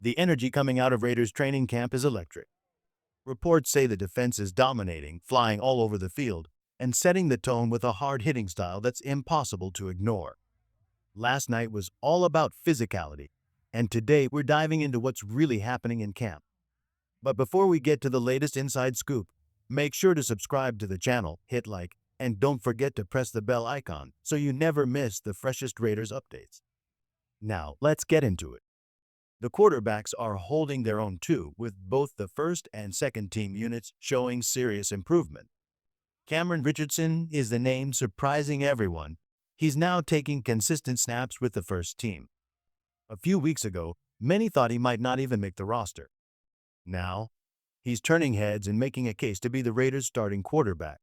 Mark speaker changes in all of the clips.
Speaker 1: The energy coming out of Raiders training camp is electric. Reports say the defense is dominating, flying all over the field, and setting the tone with a hard-hitting style that's impossible to ignore. Last night was all about physicality, and today we're diving into what's really happening in camp. But before we get to the latest inside scoop, make sure to subscribe to the channel, hit like, and don't forget to press the bell icon so you never miss the freshest Raiders updates. Now, let's get into it. The quarterbacks are holding their own too, with both the first and second team units showing serious improvement. Decamerion Richardson is the name surprising everyone. He's now taking consistent snaps with the first team. A few weeks ago, many thought he might not even make the roster. Now, he's turning heads and making a case to be the Raiders' starting quarterback.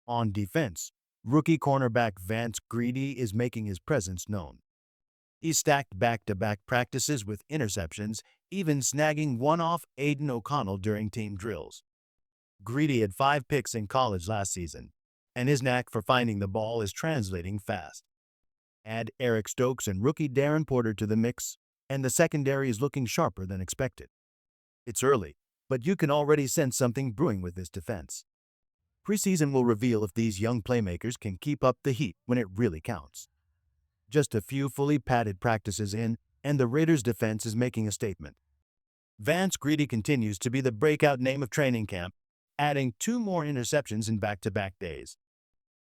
Speaker 1: On defense, rookie cornerback Vance Greedy is making his presence known. He stacked back-to-back practices with interceptions, even snagging one off Aiden O'Connell during team drills. Greedy had 5 picks in college last season, and his knack for finding the ball is translating fast. Add Eric Stokes and rookie Darren Porter to the mix, and the secondary is looking sharper than expected. It's early, but you can already sense something brewing with this defense. Preseason will reveal if these young playmakers can keep up the heat when it really counts. Just a few fully padded practices in, and the Raiders' defense is making a statement. Vance Greedy continues to be the breakout name of training camp, adding 2 more interceptions in back-to-back days.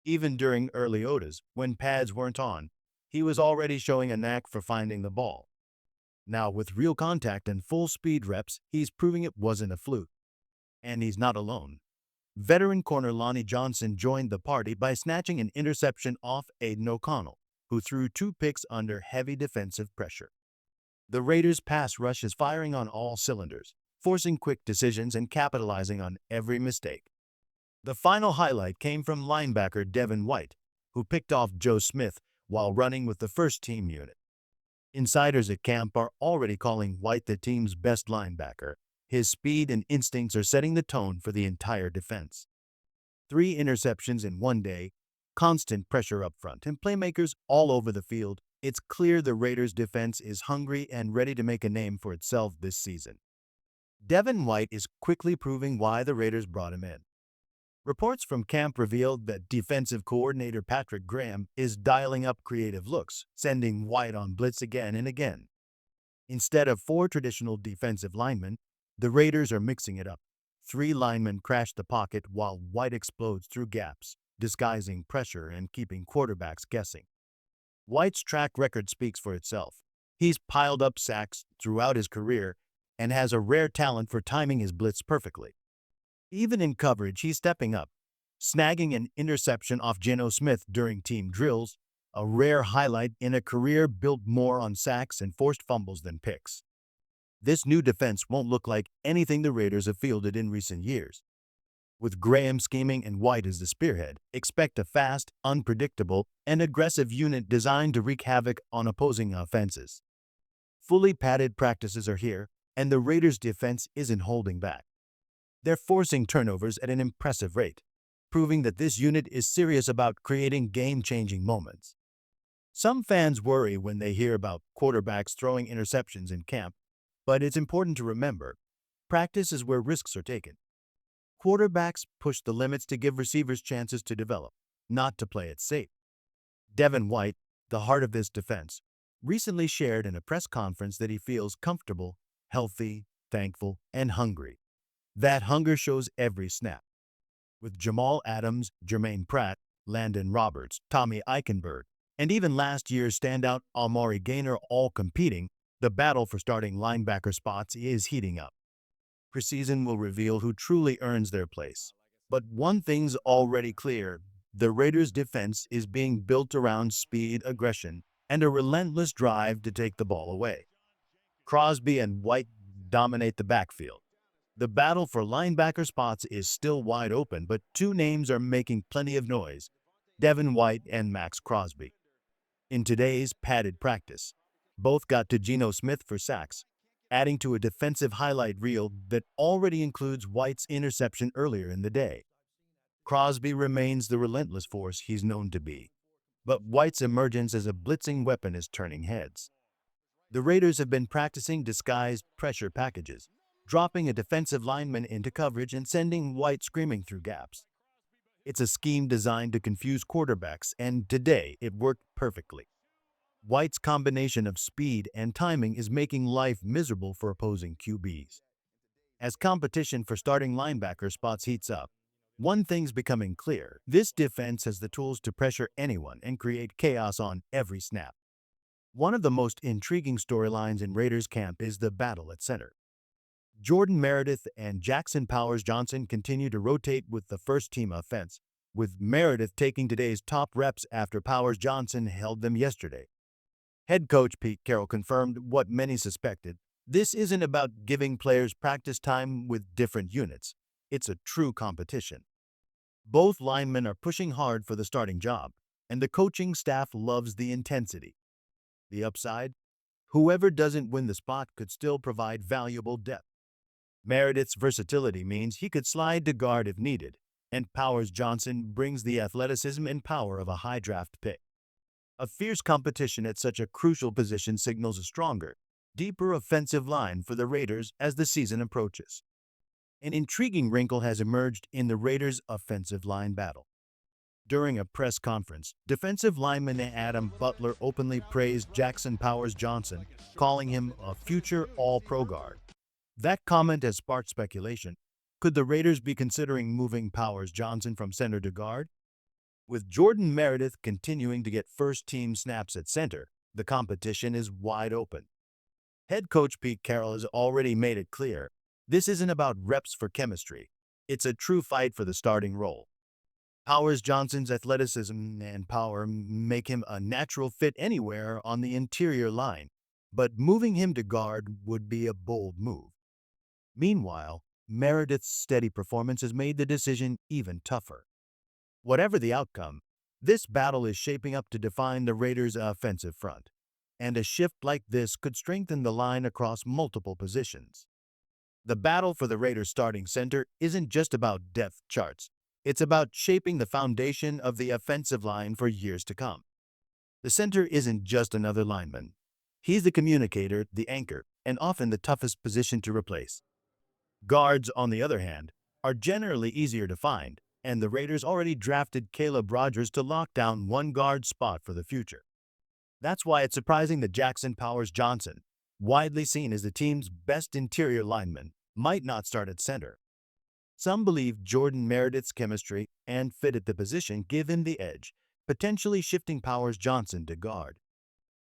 Speaker 1: Even during early OTAs, when pads weren't on, he was already showing a knack for finding the ball. Now, with real contact and full speed reps, he's proving it wasn't a fluke. And he's not alone. Veteran corner Lonnie Johnson joined the party by snatching an interception off Aiden O'Connell, who threw 2 picks under heavy defensive pressure. The Raiders' pass rush is firing on all cylinders, forcing quick decisions and capitalizing on every mistake. The final highlight came from linebacker Devin White, who picked off Joe Smith while running with the first team unit. Insiders at camp are already calling White the team's best linebacker. His speed and instincts are setting the tone for the entire defense. 3 interceptions in one day, constant pressure up front, and playmakers all over the field. It's clear the Raiders' defense is hungry and ready to make a name for itself this season. Devin White is quickly proving why the Raiders brought him in. Reports from camp revealed that defensive coordinator Patrick Graham is dialing up creative looks, sending White on blitz again and again. Instead of 4 traditional defensive linemen, the Raiders are mixing it up. 3 linemen crash the pocket while White explodes through gaps, disguising pressure and keeping quarterbacks guessing. White's track record speaks for itself. He's piled up sacks throughout his career and has a rare talent for timing his blitz perfectly. Even in coverage, he's stepping up, snagging an interception off Jonah Smith during team drills, a rare highlight in a career built more on sacks and forced fumbles than picks. This new defense won't look like anything the Raiders have fielded in recent years. With Graham scheming and White as the spearhead, expect a fast, unpredictable, and aggressive unit designed to wreak havoc on opposing offenses. Fully padded practices are here, and the Raiders' defense isn't holding back. They're forcing turnovers at an impressive rate, proving that this unit is serious about creating game-changing moments. Some fans worry when they hear about quarterbacks throwing interceptions in camp, but it's important to remember, practice is where risks are taken. Quarterbacks push the limits to give receivers chances to develop, not to play it safe. Devin White, the heart of this defense, recently shared in a press conference that he feels comfortable, healthy, thankful, and hungry. That hunger shows every snap. With Jamal Adams, Jermaine Pratt, Landon Roberts, Tommy Eichenberg, and even last year's standout Amari Gaynor all competing, the battle for starting linebacker spots is heating up. Preseason will reveal who truly earns their place. But one thing's already clear, the Raiders' defense is being built around speed, aggression, and a relentless drive to take the ball away. Crosby and White dominate the backfield. The battle for linebacker spots is still wide open, but 2 names are making plenty of noise: Devin White and Max Crosby. In today's padded practice, both got to Geno Smith for sacks, adding to a defensive highlight reel that already includes White's interception earlier in the day. Crosby remains the relentless force he's known to be, but White's emergence as a blitzing weapon is turning heads. The Raiders have been practicing disguised pressure packages, dropping a defensive lineman into coverage and sending White screaming through gaps. It's a scheme designed to confuse quarterbacks, and today it worked perfectly. White's combination of speed and timing is making life miserable for opposing QBs. As competition for starting linebacker spots heats up, one thing's becoming clear. This defense has the tools to pressure anyone and create chaos on every snap. One of the most intriguing storylines in Raiders camp is the battle at center. Jordan Meredith and Jackson Powers Johnson continue to rotate with the first-team offense, with Meredith taking today's top reps after Powers Johnson held them yesterday. Head coach Pete Carroll confirmed what many suspected. This isn't about giving players practice time with different units. It's a true competition. Both linemen are pushing hard for the starting job, and the coaching staff loves the intensity. The upside? Whoever doesn't win the spot could still provide valuable depth. Meredith's versatility means he could slide to guard if needed, and Powers Johnson brings the athleticism and power of a high draft pick. A fierce competition at such a crucial position signals a stronger, deeper offensive line for the Raiders as the season approaches. An intriguing wrinkle has emerged in the Raiders' offensive line battle. During a press conference, defensive lineman Adam Butler openly praised Jackson Powers Johnson, calling him a future All-Pro guard. That comment has sparked speculation. Could the Raiders be considering moving Powers Johnson from center to guard? With Jordan Meredith continuing to get first-team snaps at center, the competition is wide open. Head coach Pete Carroll has already made it clear, this isn't about reps for chemistry. It's a true fight for the starting role. Powers Johnson's athleticism and power make him a natural fit anywhere on the interior line, but moving him to guard would be a bold move. Meanwhile, Meredith's steady performance has made the decision even tougher. Whatever the outcome, this battle is shaping up to define the Raiders' offensive front, and a shift like this could strengthen the line across multiple positions. The battle for the Raiders' starting center isn't just about depth charts. It's about shaping the foundation of the offensive line for years to come. The center isn't just another lineman. He's the communicator, the anchor, and often the toughest position to replace. Guards, on the other hand, are generally easier to find, and the Raiders already drafted Caleb Rogers to lock down one guard spot for the future. That's why it's surprising that Jackson Powers Johnson, widely seen as the team's best interior lineman, might not start at center. Some believe Jordan Meredith's chemistry and fit at the position give him the edge, potentially shifting Powers Johnson to guard.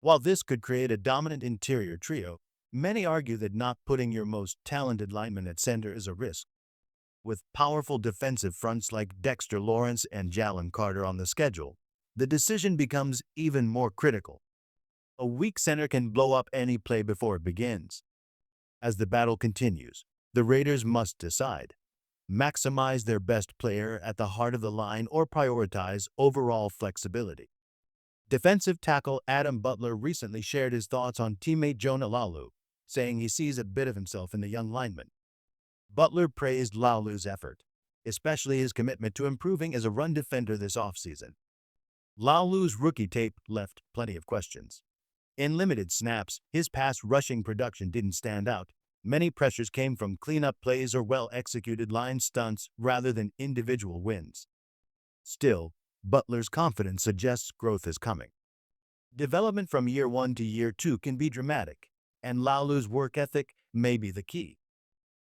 Speaker 1: While this could create a dominant interior trio, many argue that not putting your most talented lineman at center is a risk. With powerful defensive fronts like Dexter Lawrence and Jalen Carter on the schedule, the decision becomes even more critical. A weak center can blow up any play before it begins. As the battle continues, the Raiders must decide: maximize their best player at the heart of the line or prioritize overall flexibility. Defensive tackle Adam Butler recently shared his thoughts on teammate Jonah Lu, saying he sees a bit of himself in the young lineman. Butler praised Laulu's effort, especially his commitment to improving as a run defender this offseason. Laulu's rookie tape left plenty of questions. In limited snaps, his pass rushing production didn't stand out. Many pressures came from cleanup plays or well-executed line stunts rather than individual wins. Still, Butler's confidence suggests growth is coming. Development from year 1 to year 2 can be dramatic, and Laulu's work ethic may be the key.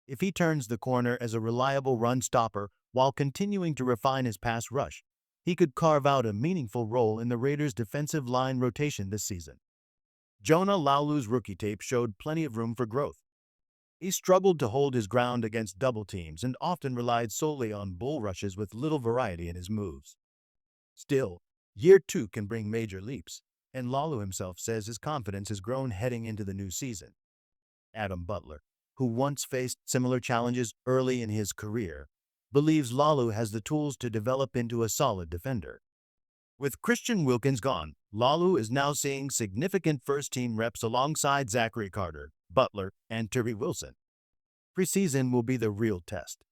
Speaker 1: If he turns the corner as a reliable run stopper while continuing to refine his pass rush, he could carve out a meaningful role in the Raiders' defensive line rotation this season. Jonah Laulu's rookie tape showed plenty of room for growth. He struggled to hold his ground against double teams and often relied solely on bull rushes with little variety in his moves. Still, year 2 can bring major leaps, and Laulu himself says his confidence has grown heading into the new season. Adam Butler, who once faced similar challenges early in his career, believes Laulu has the tools to develop into a solid defender. With Christian Wilkins gone, Laulu is now seeing significant first-team reps alongside Zachary Carter, Butler, and Tyree Wilson. Preseason will be the real test.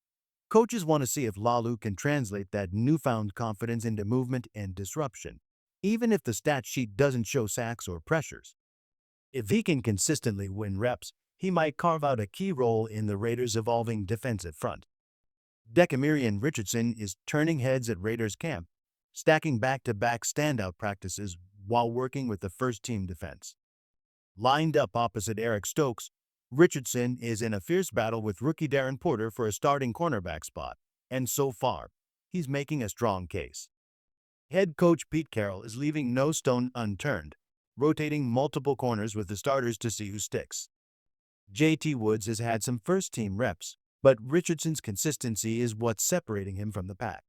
Speaker 1: Coaches want to see if Laulu can translate that newfound confidence into movement and disruption, even if the stat sheet doesn't show sacks or pressures. If he can consistently win reps, he might carve out a key role in the Raiders' evolving defensive front. Decamerion Richardson is turning heads at Raiders camp, stacking back-to-back standout practices while working with the first-team defense. Lined up opposite Eric Stokes, Richardson is in a fierce battle with rookie Darren Porter for a starting cornerback spot, and so far, he's making a strong case. Head coach Pete Carroll is leaving no stone unturned, rotating multiple corners with the starters to see who sticks. JT Woods has had some first-team reps, but Richardson's consistency is what's separating him from the pack.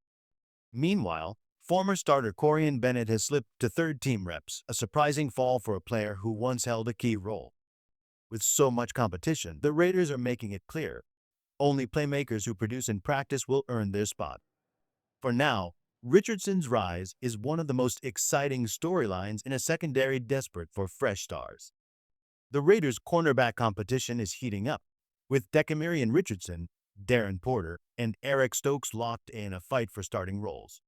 Speaker 1: Meanwhile, former starter Corian Bennett has slipped to third-team reps, a surprising fall for a player who once held a key role. With so much competition, the Raiders are making it clear only playmakers who produce in practice will earn their spot. For now, Richardson's rise is one of the most exciting storylines in a secondary desperate for fresh stars. The Raiders' cornerback competition is heating up, with Decamerion Richardson, Darren Porter, and Eric Stokes locked in a fight for starting roles.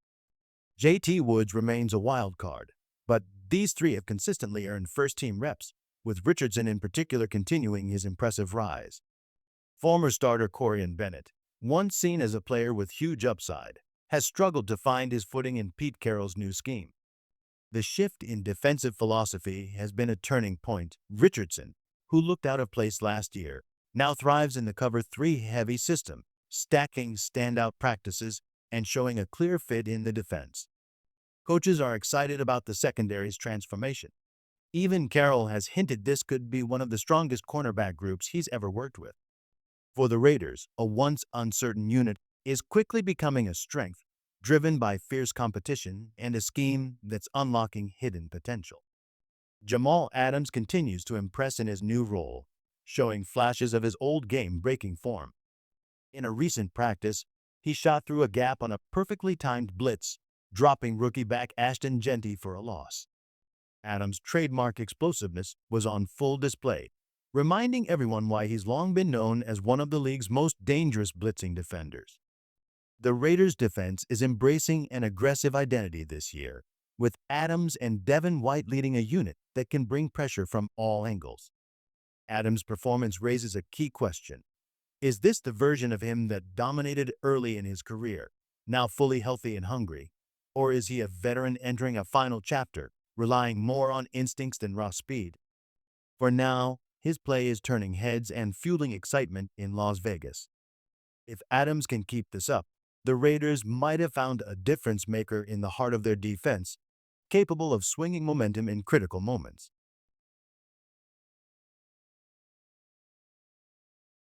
Speaker 1: JT Woods remains a wild card, but these three have consistently earned first-team reps, with Richardson in particular continuing his impressive rise. Former starter Corian Bennett, once seen as a player with huge upside, has struggled to find his footing in Pete Carroll's new scheme. The shift in defensive philosophy has been a turning point. Richardson, who looked out of place last year, now thrives in the cover 3 heavy system, stacking standout practices and showing a clear fit in the defense. Coaches are excited about the secondary's transformation. Even Carroll has hinted this could be one of the strongest cornerback groups he's ever worked with. For the Raiders, a once uncertain unit is quickly becoming a strength, driven by fierce competition and a scheme that's unlocking hidden potential. Jamal Adams continues to impress in his new role, showing flashes of his old game-breaking form. In a recent practice, he shot through a gap on a perfectly timed blitz, dropping rookie back Ashton Genty for a loss. Adams' trademark explosiveness was on full display, reminding everyone why he's long been known as one of the league's most dangerous blitzing defenders. The Raiders' defense is embracing an aggressive identity this year, with Adams and Devin White leading a unit that can bring pressure from all angles. Adams' performance raises a key question. Is this the version of him that dominated early in his career, now fully healthy and hungry? Or is he a veteran entering a final chapter, relying more on instincts than raw speed? For now, his play is turning heads and fueling excitement in Las Vegas. If Adams can keep this up, the Raiders might have found a difference maker in the heart of their defense, capable of swinging momentum in critical moments.